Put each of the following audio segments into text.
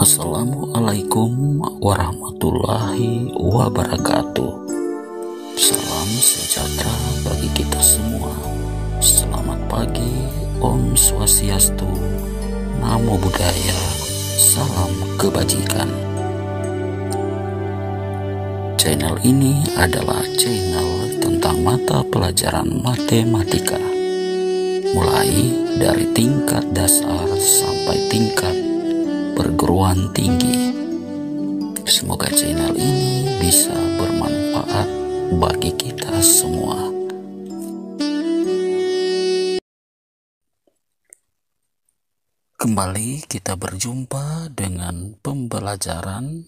Assalamualaikum warahmatullahi wabarakatuh. Salam sejahtera bagi kita semua. Selamat pagi, Om Swastiastu, Namo Buddhaya, salam kebajikan. Channel ini adalah channel tentang mata pelajaran matematika, mulai dari tingkat dasar sampai tingkat perguruan tinggi. Semoga channel ini bisa bermanfaat bagi kita semua. Kembali kita berjumpa dengan pembelajaran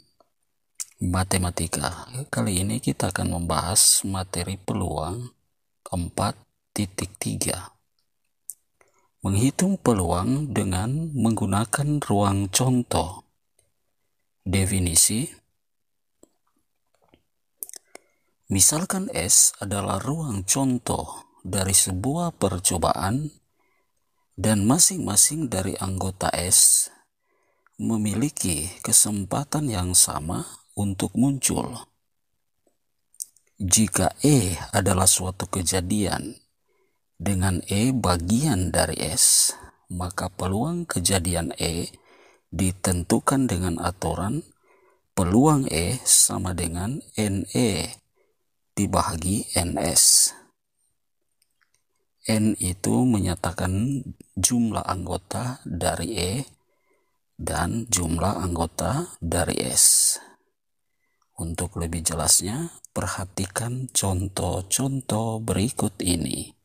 matematika. Kali ini kita akan membahas materi peluang 4.3. Menghitung peluang dengan menggunakan ruang contoh. Definisi: misalkan S adalah ruang contoh dari sebuah percobaan dan masing-masing dari anggota S memiliki kesempatan yang sama untuk muncul. Jika E adalah suatu kejadian dengan E bagian dari S, maka peluang kejadian E ditentukan dengan aturan peluang E sama dengan NE dibagi NS. N itu menyatakan jumlah anggota dari E dan jumlah anggota dari S. Untuk lebih jelasnya, perhatikan contoh-contoh berikut ini.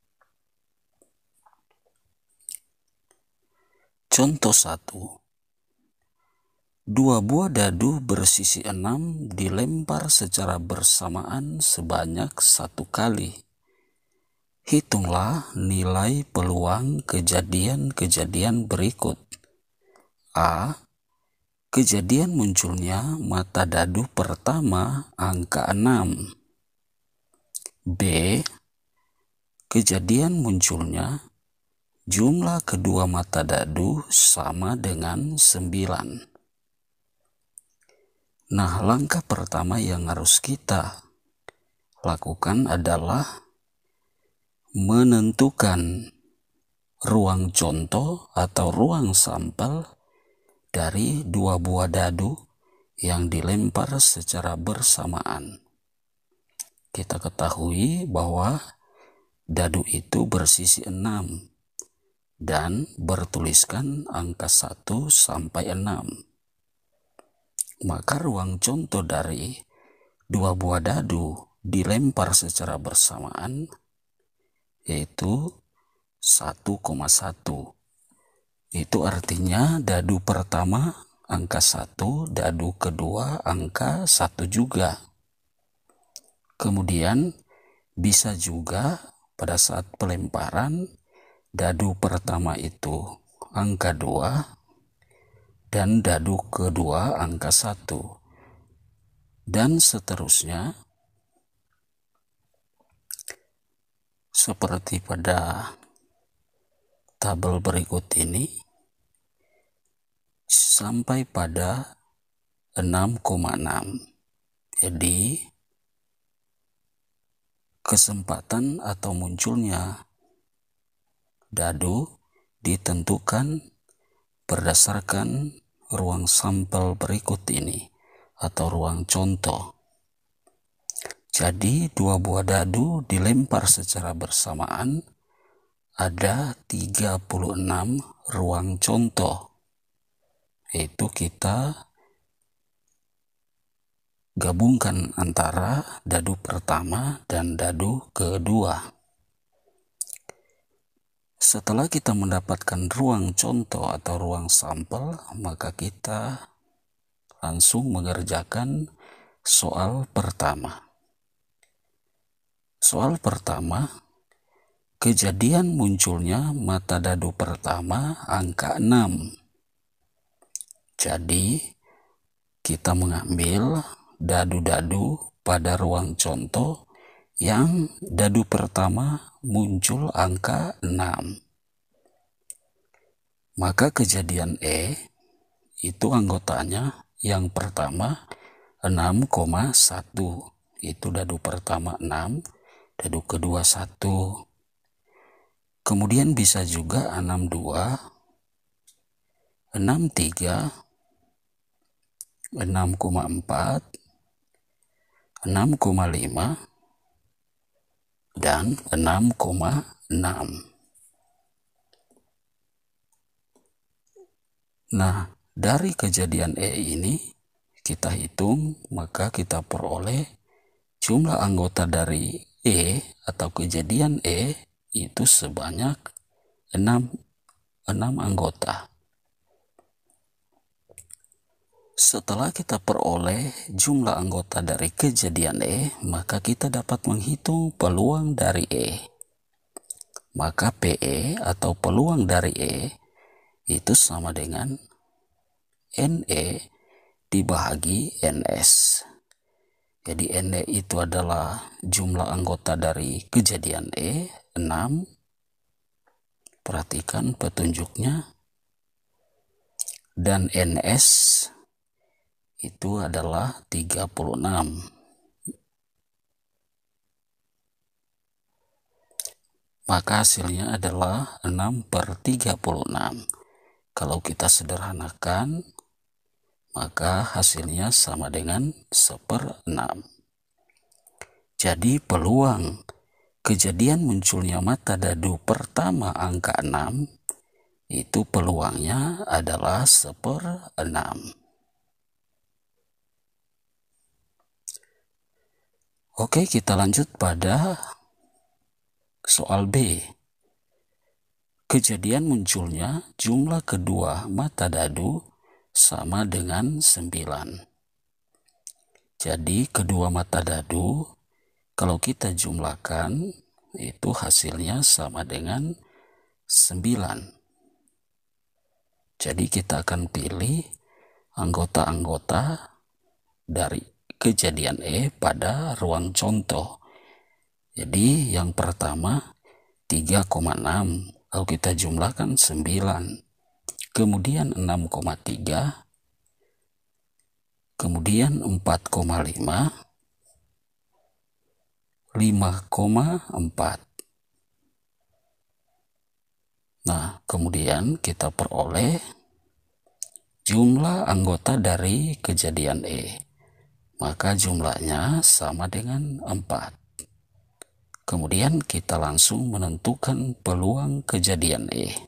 Contoh 1. Dua buah dadu bersisi 6 dilempar secara bersamaan sebanyak 1 kali. Hitunglah nilai peluang kejadian-kejadian berikut. A. Kejadian munculnya mata dadu pertama angka 6. B. Kejadian munculnya jumlah kedua mata dadu sama dengan 9. Nah, langkah pertama yang harus kita lakukan adalah menentukan ruang contoh atau ruang sampel dari dua buah dadu yang dilempar secara bersamaan. Kita ketahui bahwa dadu itu bersisi 6 dan bertuliskan angka 1 sampai 6. Maka ruang contoh dari dua buah dadu dilempar secara bersamaan yaitu 1,1. Itu artinya dadu pertama angka 1, dadu kedua angka 1 juga. Kemudian bisa juga pada saat pelemparan dadu pertama itu angka 2 dan dadu kedua angka 1. Dan seterusnya seperti pada tabel berikut ini sampai pada 6,6. Jadi kesempatan atau munculnya dadu ditentukan berdasarkan ruang sampel berikut ini atau ruang contoh. Jadi dua buah dadu dilempar secara bersamaan, ada 36 ruang contoh. Yaitu kita gabungkan antara dadu pertama dan dadu kedua. Setelah kita mendapatkan ruang contoh atau ruang sampel, maka kita langsung mengerjakan soal pertama. Soal pertama, kejadian munculnya mata dadu pertama angka 6. Jadi, kita mengambil dadu-dadu pada ruang contoh yang dadu pertama muncul angka 6. Maka kejadian E itu anggotanya yang pertama 6,1. Itu dadu pertama 6, dadu kedua 1. Kemudian bisa juga 62, 63, 6,4, 6,5, dan 6,6. Nah, dari kejadian E ini kita hitung, maka kita peroleh jumlah anggota dari E atau kejadian E itu sebanyak 6 anggota. Setelah kita peroleh jumlah anggota dari kejadian E, maka kita dapat menghitung peluang dari E. Maka PE atau peluang dari E itu sama dengan NE dibagi NS. Jadi NE itu adalah jumlah anggota dari kejadian E, 6. Perhatikan petunjuknya. Dan NS itu adalah 36. Maka hasilnya adalah 6/36. Kalau kita sederhanakan, maka hasilnya sama dengan 1/6. Jadi peluang kejadian munculnya mata dadu pertama angka 6, itu peluangnya adalah 1/6. Oke, kita lanjut pada soal B. Kejadian munculnya jumlah kedua mata dadu sama dengan 9. Jadi kedua mata dadu kalau kita jumlahkan itu hasilnya sama dengan 9. Jadi kita akan pilih anggota-anggota dari kejadian E pada ruang contoh. Jadi yang pertama 3,6. Kalau kita jumlahkan 9, kemudian 6,3, kemudian 4,5, 5,4. Nah, kemudian kita peroleh jumlah anggota dari kejadian E. Maka jumlahnya sama dengan 4. Kemudian kita langsung menentukan peluang kejadian E.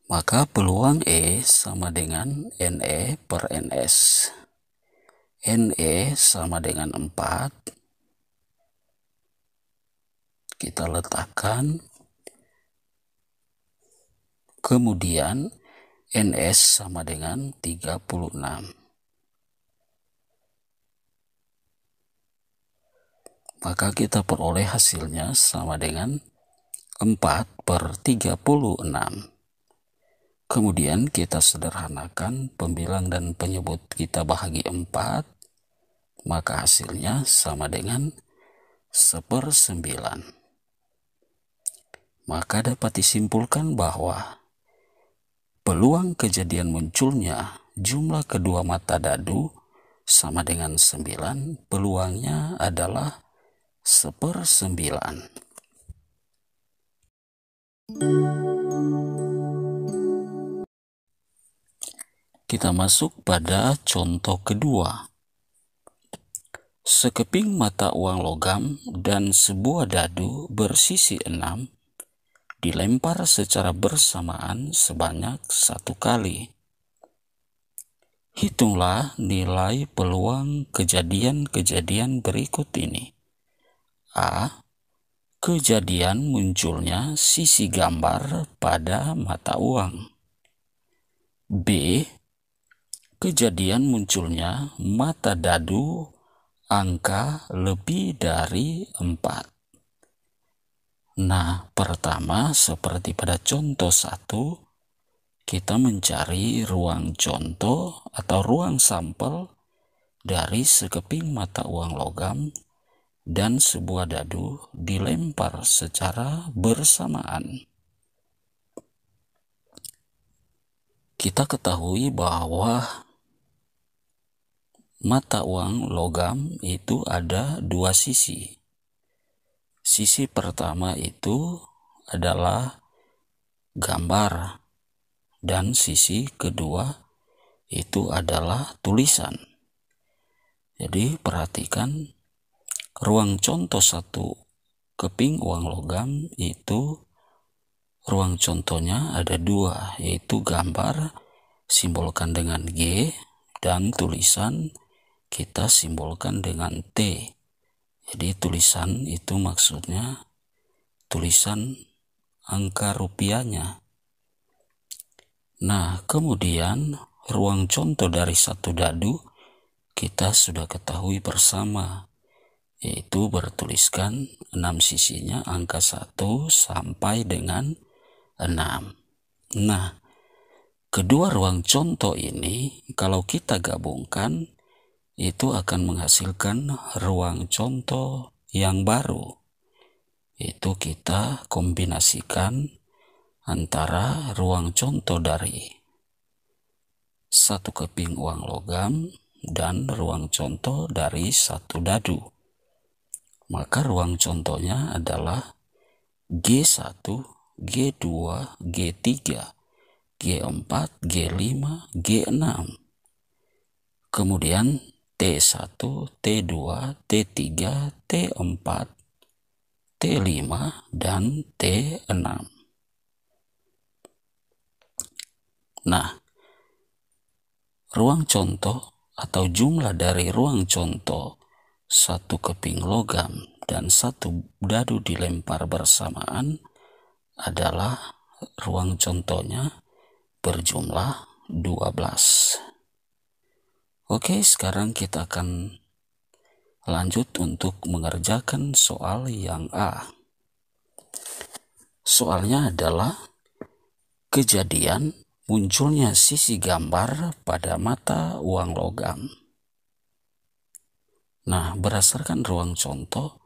Maka peluang E sama dengan NE per NS. NE sama dengan 4. Kita letakkan. Kemudian NS sama dengan 36. Maka kita peroleh hasilnya sama dengan 4/36. Kemudian kita sederhanakan pembilang dan penyebut kita bahagi 4, maka hasilnya sama dengan 1/9. Maka dapat disimpulkan bahwa peluang kejadian munculnya jumlah kedua mata dadu sama dengan 9, peluangnya adalah 1/9. Kita masuk pada contoh kedua. Sekeping mata uang logam dan sebuah dadu bersisi 6 dilempar secara bersamaan sebanyak 1 kali. Hitunglah nilai peluang kejadian-kejadian berikut ini. A. Kejadian munculnya sisi gambar pada mata uang. B. Kejadian munculnya mata dadu angka lebih dari 4. Nah, pertama seperti pada contoh 1, kita mencari ruang contoh atau ruang sampel dari sekeping mata uang logam dan sebuah dadu dilempar secara bersamaan. Kita ketahui bahwa mata uang logam itu ada dua sisi. Sisi pertama itu adalah gambar, dan sisi kedua itu adalah tulisan. Jadi perhatikan, ruang contoh satu keping uang logam itu ruang contohnya ada dua, yaitu gambar simbolkan dengan G dan tulisan kita simbolkan dengan T. Jadi tulisan itu maksudnya tulisan angka rupiahnya. Nah, kemudian ruang contoh dari satu dadu kita sudah ketahui bersama, yaitu bertuliskan 6 sisinya angka 1 sampai dengan 6. Nah, kedua ruang contoh ini kalau kita gabungkan itu akan menghasilkan ruang contoh yang baru. Itu kita kombinasikan antara ruang contoh dari satu keping uang logam dan ruang contoh dari satu dadu. Maka ruang contohnya adalah G1, G2, G3, G4, G5, G6. Kemudian T1, T2, T3, T4, T5, dan T6. Nah, ruang contoh atau jumlah dari ruang contoh satu keping logam dan satu dadu dilempar bersamaan adalah ruang contohnya berjumlah 12. Oke, sekarang kita akan lanjut untuk mengerjakan soal yang A. Soalnya adalah kejadian munculnya sisi gambar pada mata uang logam. Nah, berdasarkan ruang contoh,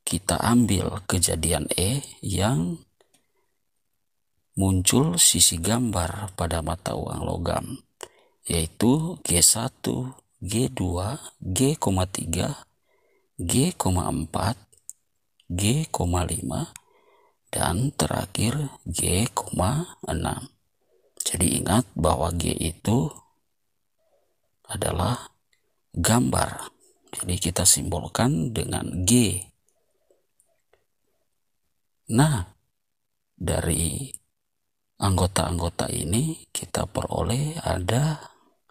kita ambil kejadian E yang muncul sisi gambar pada mata uang logam, yaitu G1, G2, G,3, G,4, G,5, dan terakhir G,6. Jadi ingat bahwa G itu adalah gambar. Jadi kita simbolkan dengan G. Nah, dari anggota-anggota ini kita peroleh ada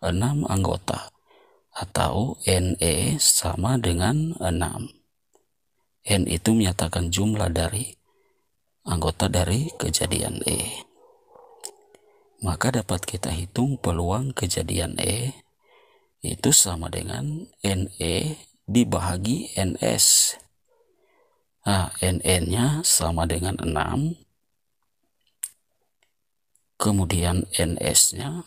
6 anggota, atau NE sama dengan 6. N itu menyatakan jumlah dari anggota dari kejadian E. Maka dapat kita hitung peluang kejadian E itu sama dengan NE dibagi NS. Nah, NN-nya sama dengan 6. Kemudian NS-nya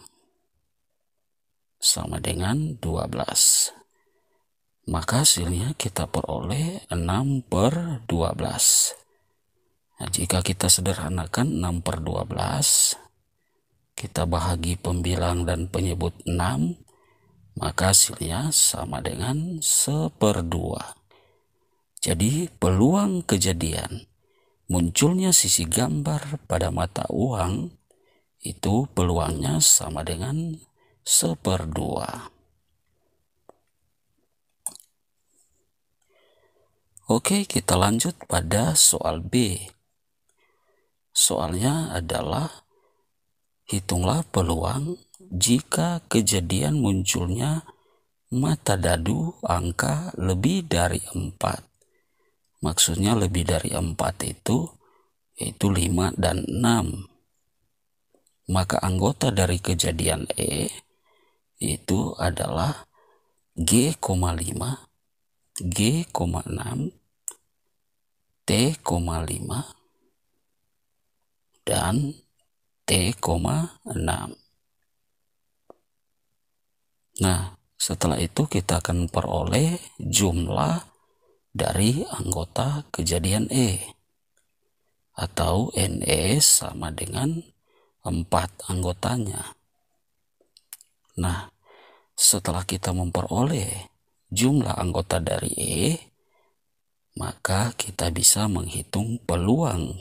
sama dengan 12. Maka hasilnya kita peroleh 6/12. Nah, jika kita sederhanakan 6/12, kita bahagi pembilang dan penyebut 6, maka hasilnya sama dengan 1/2. Jadi peluang kejadian munculnya sisi gambar pada mata uang itu peluangnya sama dengan 1/2. Oke, kita lanjut pada soal B. Soalnya adalah hitunglah peluang jika kejadian munculnya mata dadu angka lebih dari 4. Maksudnya lebih dari 4 itu yaitu 5 dan 6. Maka anggota dari kejadian E itu adalah G,5, G,6, T,5, dan T,6. Nah, setelah itu kita akan peroleh jumlah dari anggota kejadian E, atau NE sama dengan 4 anggotanya. Nah, setelah kita memperoleh jumlah anggota dari E, maka kita bisa menghitung peluang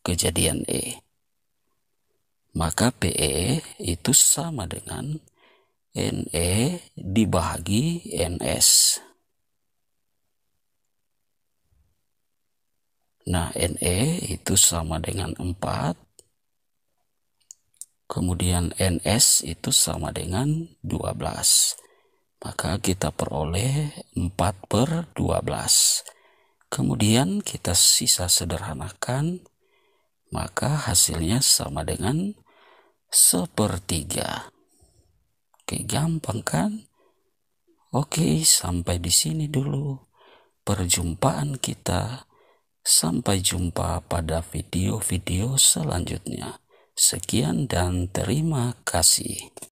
kejadian E. Maka PE itu sama dengan NE dibagi NS. Nah, NE itu sama dengan 4. Kemudian NS itu sama dengan 12. Maka kita peroleh 4/12. Kemudian kita sisa sederhanakan, maka hasilnya sama dengan 1/3. Oke, gampang kan? Oke, sampai di sini dulu perjumpaan kita. Sampai jumpa pada video-video selanjutnya. Sekian dan terima kasih.